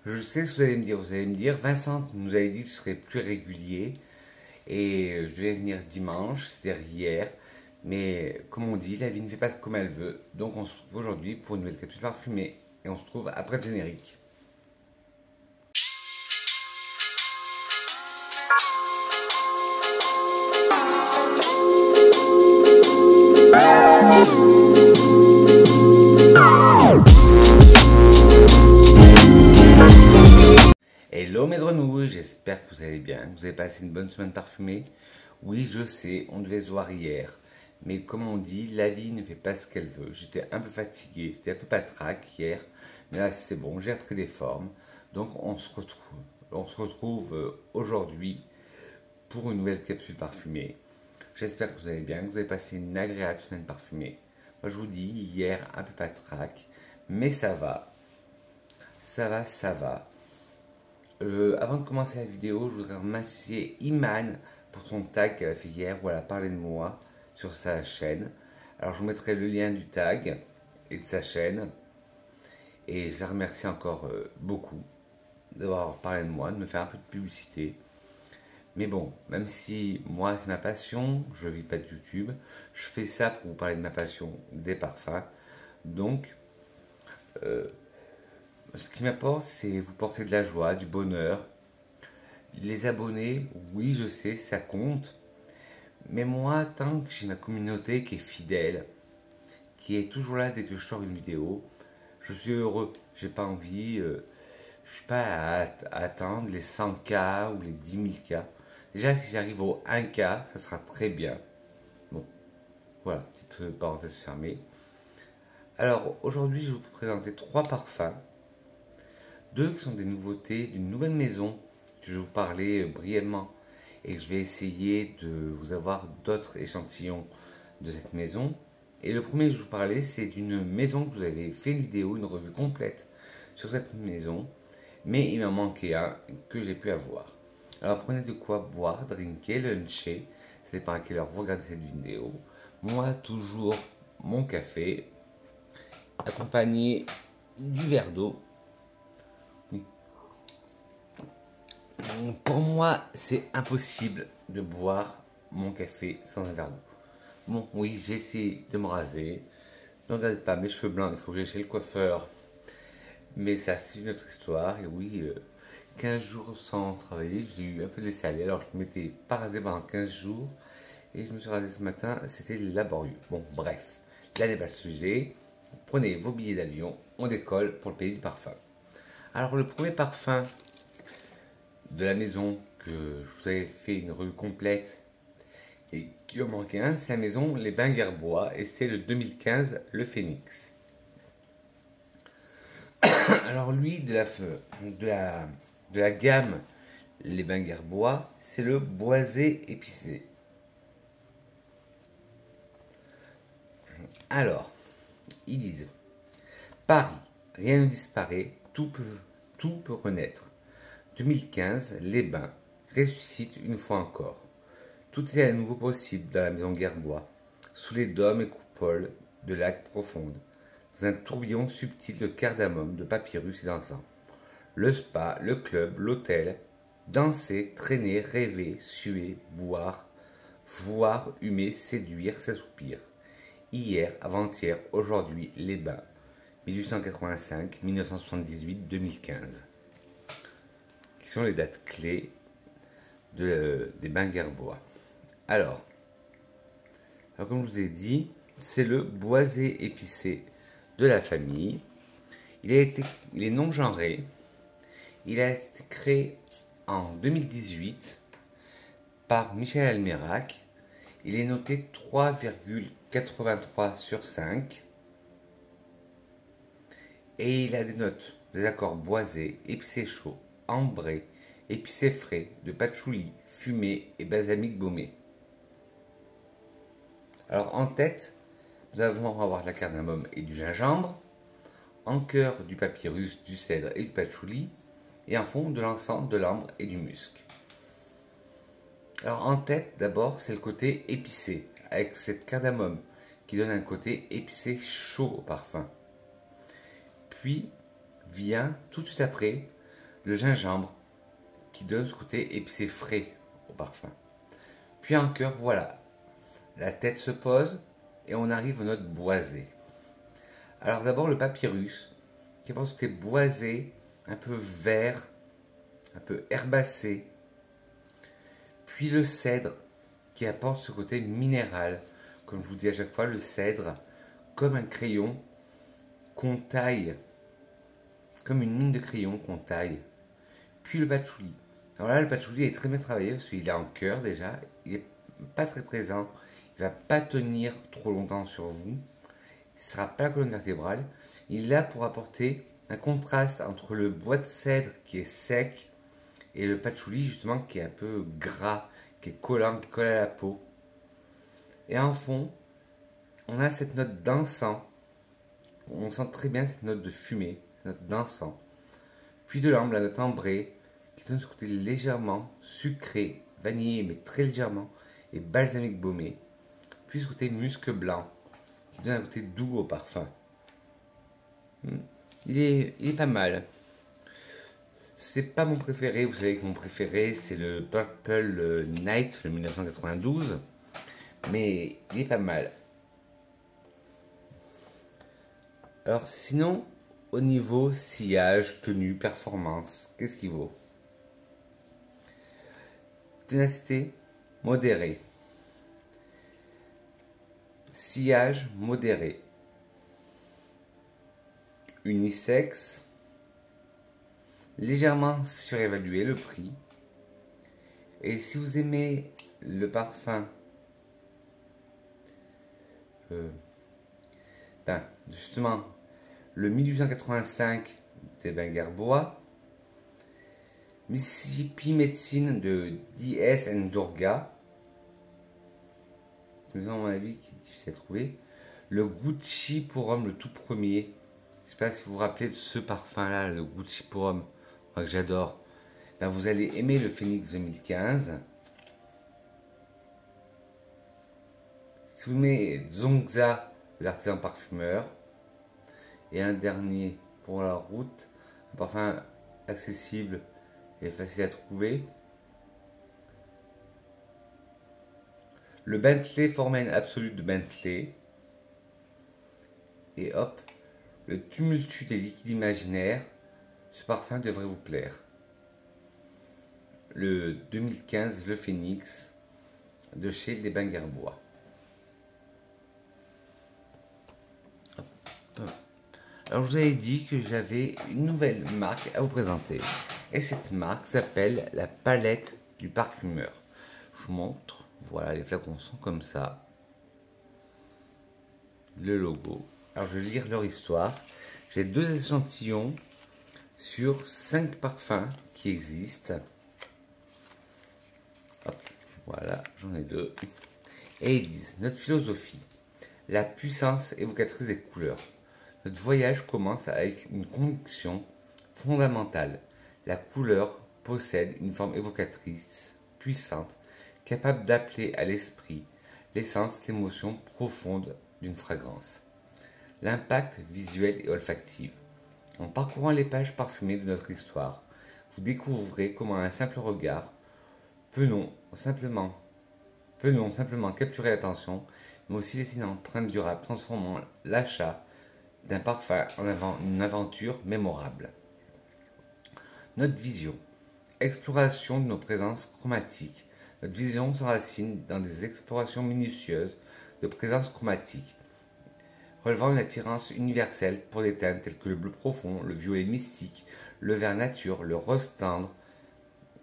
Je sais ce que vous allez me dire, Vincent nous avait dit que je serais plus régulier et je devais venir dimanche, c'est-à-dire hier. Mais comme on dit, la vie ne fait pas comme elle veut. Donc on se retrouve aujourd'hui pour une nouvelle capsule parfumée et on se trouve après le générique. Hello mes grenouilles, j'espère que vous allez bien, que vous avez passé une bonne semaine parfumée. Oui, je sais, on devait se voir hier, mais comme on dit, la vie ne fait pas ce qu'elle veut. J'étais un peu fatigué, j'étais un peu patraque hier, mais là c'est bon, j'ai repris des formes. Donc on se retrouve aujourd'hui pour une nouvelle capsule parfumée. J'espère que vous allez bien, que vous avez passé une agréable semaine parfumée. Moi je vous dis, hier un peu patraque, mais ça va, ça va. Avant de commencer la vidéo, je voudrais remercier Iman pour son tag qu'elle a fait hier où elle a parlé de moi sur sa chaîne. Alors je vous mettrai le lien du tag et de sa chaîne. Et je la remercie encore beaucoup d'avoir parlé de moi, de me faire un peu de publicité. Mais bon, même si moi c'est ma passion, je ne vis pas de YouTube, je fais ça pour vous parler de ma passion, des parfums. Donc, ce qui m'apporte, c'est vous porter de la joie, du bonheur. Les abonnés, oui, je sais, ça compte. Mais moi, tant que j'ai ma communauté qui est fidèle, qui est toujours là dès que je sors une vidéo, je suis heureux. J'ai pas envie, je suis pas à attendre les 100K ou les 10 000K. Déjà, si j'arrive au 1K, ça sera très bien. Bon, voilà, petite parenthèse fermée. Alors, aujourd'hui, je vais vous présenter 3 parfums. 2 qui sont des nouveautés d'une nouvelle maison que je vais vous parler brièvement et que je vais essayer de vous avoir d'autres échantillons de cette maison. Et le premier que je vais vous parler, c'est d'une maison que vous avez fait une vidéo, une revue complète sur cette maison, mais il m'en manquait un que j'ai pu avoir. Alors prenez de quoi boire, drinker, luncher, ça dépend à quelle heure vous regardez cette vidéo. Moi, toujours mon café, accompagné du verre d'eau. Pour moi, c'est impossible de boire mon café sans un verre d'eau. Bon, oui, j'ai essayé de me raser. Ne regardez pas mes cheveux blancs, il faut que j'aille chez le coiffeur. Mais ça, c'est une autre histoire. Et oui, 15 jours sans travailler, j'ai eu un peu de laisser aller. Alors, je ne m'étais pas rasé pendant 15 jours. Et je me suis rasé ce matin, c'était laborieux. Bon, bref, là n'est pas le sujet. Prenez vos billets d'avion, on décolle pour le pays du parfum. Alors, le premier parfum de la maison que je vous avais fait une revue complète et qui en manquait un, c'est la maison Les Bains Gerbois et c'était le 2015 le Phénix. Alors lui de la gamme Les Bains Gerbois, c'est le boisé épicé. Alors, ils disent Paris, rien ne disparaît, tout peut renaître. 2015, les bains ressuscitent une fois encore. Tout est à nouveau possible dans la maison Gerbois, sous les dômes et coupoles de lacs profondes, dans un tourbillon subtil de cardamome, de papyrus et d'encens. Le spa, le club, l'hôtel, danser, traîner, rêver, suer, boire, voir, humer, séduire, s'assoupir. Hier, avant-hier, aujourd'hui, les bains. 1885, 1978, 2015. Qui sont les dates clés des bains Gerbois. Alors, comme je vous ai dit, c'est le boisé épicé de la famille. Il est non genré. Il a été créé en 2018 par Michel Almerac. Il est noté 3,83 sur 5. Et il a des notes, des accords boisés, épicé chaud, ambré, épicé frais, de patchouli, fumé et balsamique baumé. Alors en tête, nous allons avoir de la cardamome et du gingembre, en cœur du papyrus, du cèdre et du patchouli, et en fond de l'encens, de l'ambre et du musc. Alors en tête, d'abord, c'est le côté épicé, avec cette cardamome qui donne un côté épicé chaud au parfum. Puis vient tout de suite après le gingembre qui donne ce côté épicé frais au parfum. Puis en cœur, voilà, la tête se pose et on arrive aux notes boisées. Alors d'abord le papyrus, qui apporte ce côté boisé, un peu vert, un peu herbacé. Puis le cèdre, qui apporte ce côté minéral. Comme je vous dis à chaque fois, le cèdre, comme un crayon qu'on taille, comme une mine de crayon qu'on taille. Puis le patchouli. Alors là, le patchouli est très bien travaillé parce qu'il est en cœur déjà, il n'est pas très présent, il ne va pas tenir trop longtemps sur vous, il ne sera pas la colonne vertébrale. Il est là pour apporter un contraste entre le bois de cèdre qui est sec et le patchouli justement qui est un peu gras, qui est collant, qui colle à la peau. Et en fond, on a cette note d'encens. On sent très bien cette note de fumée, cette note d'encens. Puis de l'ambre, la note ambrée, qui donne ce côté légèrement sucré, vanillé, mais très légèrement, et balsamique baumé. Puis ce côté musc blanc, qui donne un côté doux au parfum. Il est pas mal. C'est pas mon préféré, vous savez que mon préféré c'est le Purple Night, le 1992. Mais il est pas mal. Alors sinon, au niveau sillage, tenue, performance, qu'est-ce qu'il vaut? Ténacité, modérée. Sillage, modéré. Unisexe, légèrement surévalué le prix. Et si vous aimez le parfum, justement, le 1885 des Benguerbois, Mississippi Medicine de D.S. Durga, à mon avis qui est difficile à trouver, le Gucci pour homme, le tout premier. Je ne sais pas si vous vous rappelez de ce parfum là, le Gucci pour homme, moi que j'adore. Ben, vous allez aimer le Phoenix 2015. Si vous aimez Zongza, l'artisan parfumeur, et un dernier pour la route, un parfum accessible et facile à trouver, le Bentley Foreman Absolute de Bentley, et hop, le tumultus des liquides imaginaires. Ce parfum devrait vous plaire. Le 2015, le Phoenix de chez les Benguerbois. Alors je vous avais dit que j'avais une nouvelle marque à vous présenter. Et cette marque s'appelle la palette du parfumeur. Je vous montre. Voilà, les flacons sont comme ça. Le logo. Alors je vais lire leur histoire. J'ai 2 échantillons sur 5 parfums qui existent. Hop, voilà, j'en ai 2. Et ils disent, notre philosophie, la puissance évocatrice des couleurs. Notre voyage commence avec une conviction fondamentale. La couleur possède une forme évocatrice, puissante, capable d'appeler à l'esprit l'essence, l'émotion profonde d'une fragrance. L'impact visuel et olfactif. En parcourant les pages parfumées de notre histoire, vous découvrirez comment un simple regard peut non simplement capturer l'attention, mais aussi laisser une empreinte durable, transformant l'achat d'un parfum en une aventure mémorable. Notre vision. Exploration de nos présences chromatiques. Notre vision s'enracine dans des explorations minutieuses de présence chromatique, relevant une attirance universelle pour des teintes telles que le bleu profond, le violet mystique, le vert nature, le rose tendre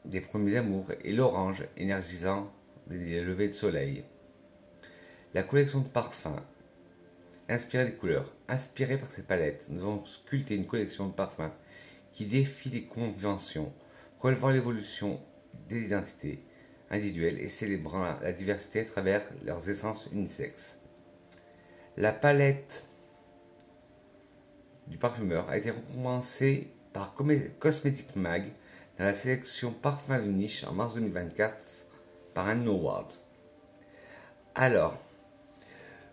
des premiers amours et l'orange énergisant des levées de soleil. La collection de parfums inspirée des couleurs. Inspirée par ces palettes, nous avons sculpté une collection de parfums qui défie les conventions, relevant l'évolution des identités individuelles et célébrant la diversité à travers leurs essences unisexes. La palette du parfumeur a été récompensée par Cosmetic Mag dans la sélection Parfum de niche en mars 2024 par un award. Alors,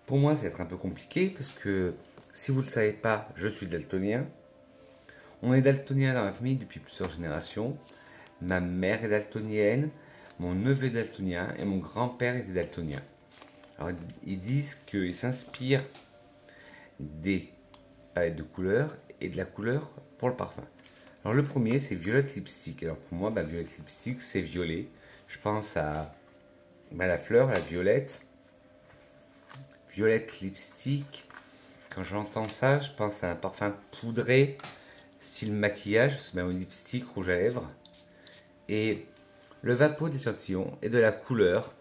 pour moi, ça va être un peu compliqué parce que si vous ne le savez pas, je suis daltonien. On est daltonien dans ma famille depuis plusieurs générations. Ma mère est daltonienne, mon neveu est daltonien et mon grand-père était daltonien. Alors ils disent qu'ils s'inspirent des palettes de couleurs et de la couleur pour le parfum. Alors le premier c'est Violette Lipstick. Alors pour moi, Violette Lipstick c'est violet. Je pense à la fleur, la violette. Violette Lipstick. Quand j'entends ça, je pense à un parfum poudré, style maquillage, c'est même un lipstick rouge à lèvres. Et le vapeau de l'échantillon est de la couleur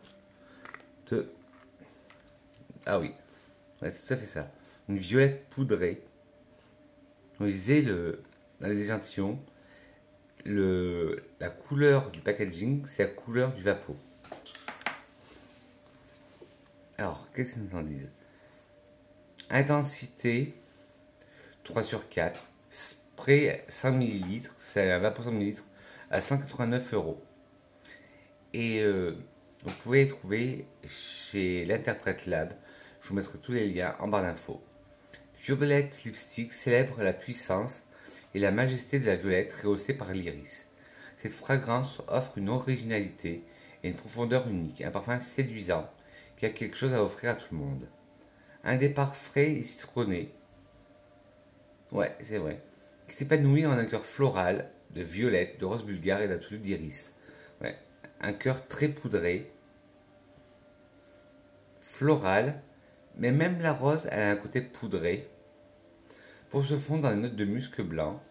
de... Ah oui, ouais, c'est tout à fait ça. Une violette poudrée. On disait dans les échantillons, la couleur du packaging, c'est la couleur du vapeau. Alors, qu'est-ce qu'ils nous en disent? Intensité 3/4, spray 100 ml, c'est un vapeau 100 ml à 189 €. Et vous pouvez les trouver chez l'Interprète Lab. Je vous mettrai tous les liens en barre d'infos. Violette Lipstick célèbre la puissance et la majesté de la violette rehaussée par l'iris. Cette fragrance offre une originalité et une profondeur unique, un parfum séduisant qui a quelque chose à offrir à tout le monde. Un départ frais et citronné, ouais c'est vrai, qui s'épanouit en un cœur floral de violette, de rose bulgare et d'absolu d'iris. Ouais. Un cœur très poudré, floral, mais même la rose, elle a un côté poudré, pour se fondre dans les notes de musc blanc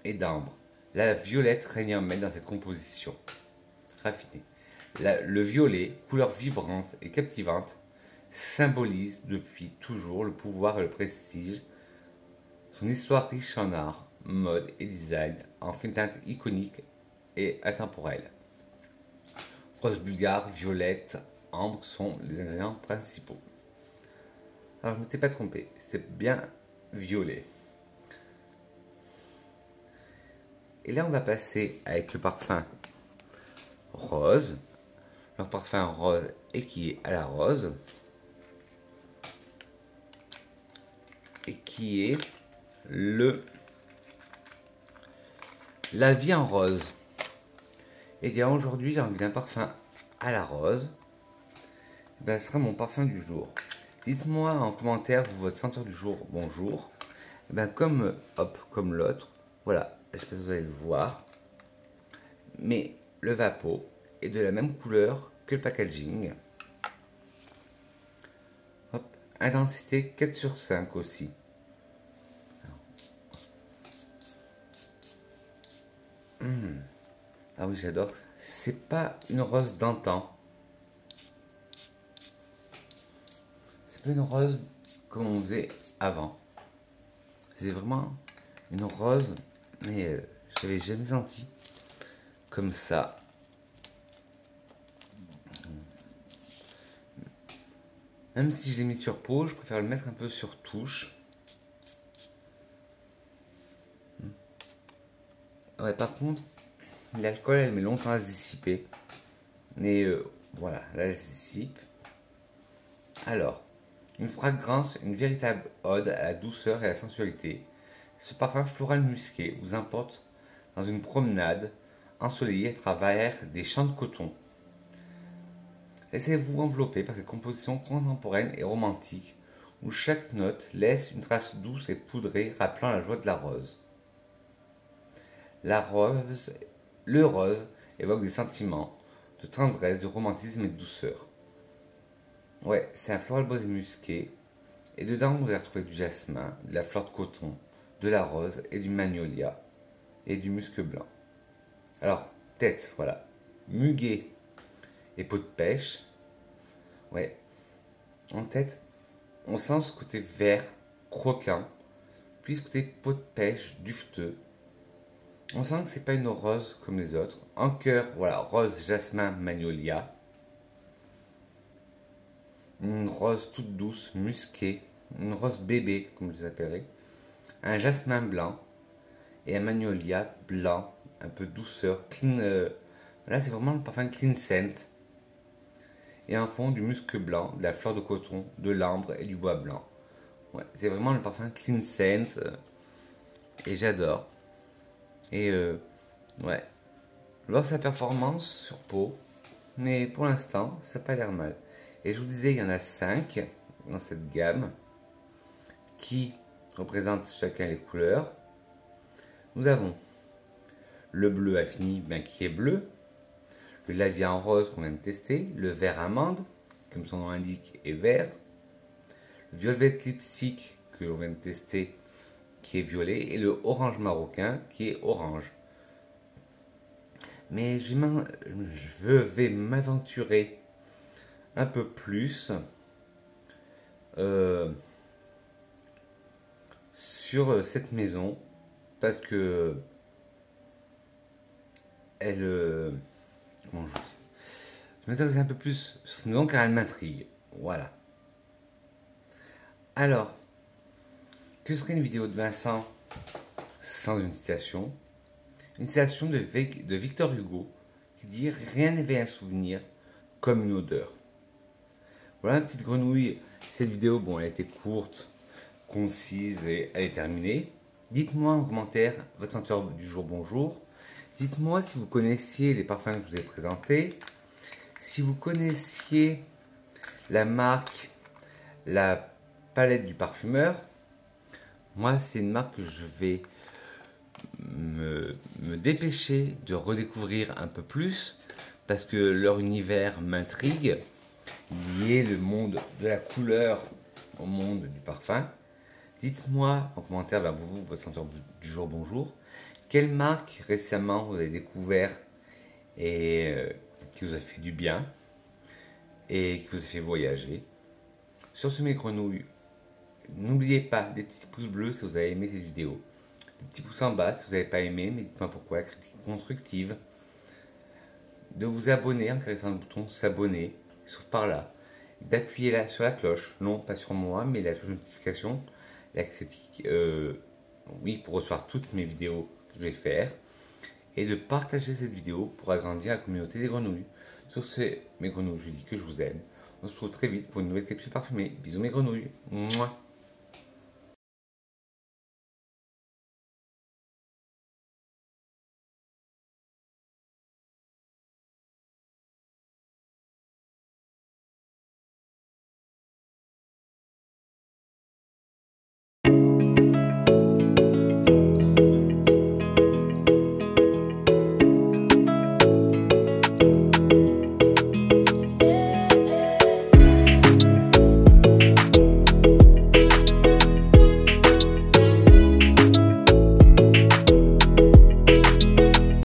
et d'ambre. La violette règne en maître dans cette composition raffinée. Le violet, couleur vibrante et captivante, symbolise depuis toujours le pouvoir et le prestige. Son histoire riche en art, mode et design en fait une teinte iconique et intemporelle. Rose bulgare, violette, ambre sont les ingrédients principaux. Alors je ne m'étais pas trompé, c'était bien violet. Et là on va passer avec le parfum rose. Le parfum rose et qui est à la rose. Et qui est la vie en rose. Et bien aujourd'hui j'ai envie d'un parfum à la rose. Ce sera mon parfum du jour. Dites-moi en commentaire votre senteur du jour, bonjour. Comme l'autre, voilà, je sais pas si vous allez le voir, mais le vapeau est de la même couleur que le packaging. Hop, intensité 4/5 aussi. Ah oui, j'adore. C'est pas une rose d'antan. C'est pas une rose comme on faisait avant. C'est vraiment une rose, mais je l'avais jamais senti comme ça. Même si je l'ai mis sur peau, je préfère le mettre un peu sur touche. Ouais, par contre, l'alcool, elle met longtemps à se dissiper. Mais voilà, là, elle se dissipe. Alors, une fragrance, une véritable ode à la douceur et à la sensualité. Ce parfum floral musqué vous emporte dans une promenade ensoleillée à travers des champs de coton. Laissez-vous envelopper par cette composition contemporaine et romantique où chaque note laisse une trace douce et poudrée rappelant la joie de la rose. Le rose évoque des sentiments de tendresse, de romantisme et de douceur. Ouais, c'est un floral boisé musqué. Et dedans, vous allez retrouver du jasmin, de la fleur de coton, de la rose et du magnolia et du musc blanc. Alors, tête, voilà. Muguet et peau de pêche. Ouais. En tête, on sent ce côté vert, croquant, puis ce côté peau de pêche, dufteux. On sent que c'est pas une rose comme les autres. En cœur, voilà, rose, jasmin, magnolia. Une rose toute douce, musquée. Une rose bébé, comme je les appellerais. Un jasmin blanc. Et un magnolia blanc, un peu douceur, clean. Là, c'est vraiment le parfum clean scent. Et en fond, du musc blanc, de la fleur de coton, de l'ambre et du bois blanc. Ouais, c'est vraiment le parfum clean scent. et j'adore. Et ouais, voir sa performance sur peau, mais pour l'instant, ça n'a pas l'air mal. Et je vous disais, il y en a 5 dans cette gamme qui représentent chacun les couleurs. Nous avons le bleu afini, ben, qui est bleu, le Lavia en rose qu'on vient de tester, le vert amande, comme son nom l'indique, est vert, le violet lipstick que l'on vient de tester, qui est violet, et le orange marocain qui est orange. Mais je vais m'aventurer un peu plus sur cette maison parce que elle comment je vous dis, je m'intéresse un peu plus sur cette maison car elle m'intrigue. Voilà. Alors, que serait une vidéo de Vincent sans une citation? Une citation de Victor Hugo qui dit « Rien n'éveille un souvenir comme une odeur ». Voilà, une petite grenouille. Cette vidéo, bon, elle a été courte, concise et elle est terminée. Dites-moi en commentaire votre senteur du jour, bonjour. Dites-moi si vous connaissiez les parfums que je vous ai présentés. Si vous connaissiez la marque, la palette du parfumeur. Moi, c'est une marque que je vais me dépêcher de redécouvrir un peu plus parce que leur univers m'intrigue, lier le monde de la couleur au monde du parfum. Dites-moi en commentaire, ben, vous, votre senteur du jour, bonjour. Quelle marque récemment vous avez découvert et qui vous a fait du bien et qui vous a fait voyager. Sur ce, mes grenouilles, n'oubliez pas des petits pouces bleus si vous avez aimé cette vidéo. Des petits pouces en bas si vous n'avez pas aimé, mais dites-moi pourquoi, critique constructive. De vous abonner en caressant le bouton s'abonner, sauf par là. D'appuyer là sur la cloche, non pas sur moi, mais la cloche de notification. La critique, oui, pour recevoir toutes mes vidéos que je vais faire. Et de partager cette vidéo pour agrandir la communauté des grenouilles. Sur ce, mes grenouilles, je dis que je vous aime. On se retrouve très vite pour une nouvelle capsule parfumée. Bisous mes grenouilles. Mouah.